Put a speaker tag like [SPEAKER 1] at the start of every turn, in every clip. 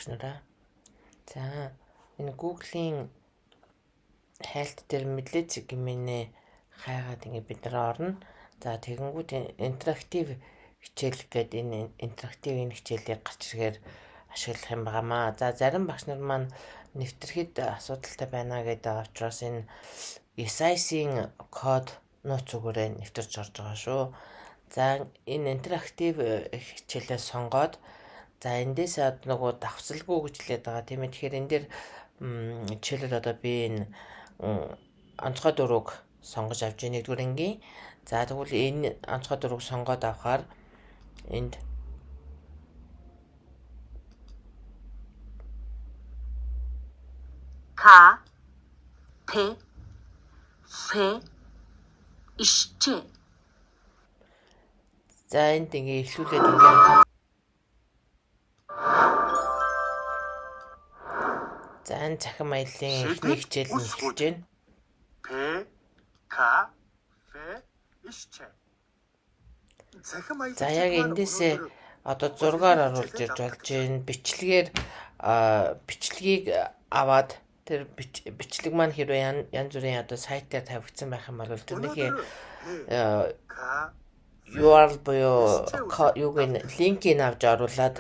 [SPEAKER 1] багш нараа. За энэ Google-ийн хайлт дээр мэдлэг гэмээнэ хайгаад ингээд бид нар орно. За тэгэнгүүт интерактив хичээл гэдэг энэ интерактивын хичээлийг гарч ирэхээр ашиглах юм байнамаа. За зарим багш нар маань нэвтрэхэд асуудалтай байна гэдэг учраас энэ SIC-ийн код нууц зүгээрээ нэвтэрч орж байгаа шүү. За энэ интерактив хичээлээ сонгоод за эндээс нөгөө давхцалгүй гэж хэлээд байгаа тийм ээ. Тэгэхээр энэ дээр жишээлбэл одоо би энэ онцгой дурууг сонгож авч нэгдүгээр ангийн. За тэгвэл энэ онцгой дурууг сонгоод авахаар энд
[SPEAKER 2] ишче.
[SPEAKER 1] За энд ингээ эхлүүлээд ингээ за энэ цахим аяллаа эхний хичээл нь эхэлж байна. За яг эндээсээ одоо зургаар оруулж ирж болж байна. Бичлэгийг аваад тэр бичлэг маань хэрвээ янз бүрийн одоо сайтаар тавигдсан байх юм бол тэрнийхээ URL буюу юуг нь линкийг авч оруулаад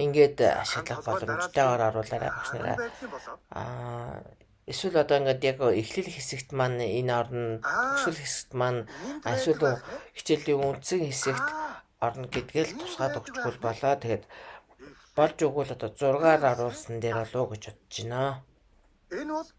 [SPEAKER 1] ингээд ашиглах боломжтойгоор оруулаарай багш нараа. Эсвэл одоо ингээд яг эхлэл хэсэгт маань энэ орно, төгсгөл хэсэгт маань эсвэл хичээлийн үндсэн хэсэгт орно гэдгээл тусгаад өгчгүй болоо. Тэгээд болж өгвөл одоо 6-аар оруулсан дээр болов уу гэж бодож байна.
[SPEAKER 3] Энэ бол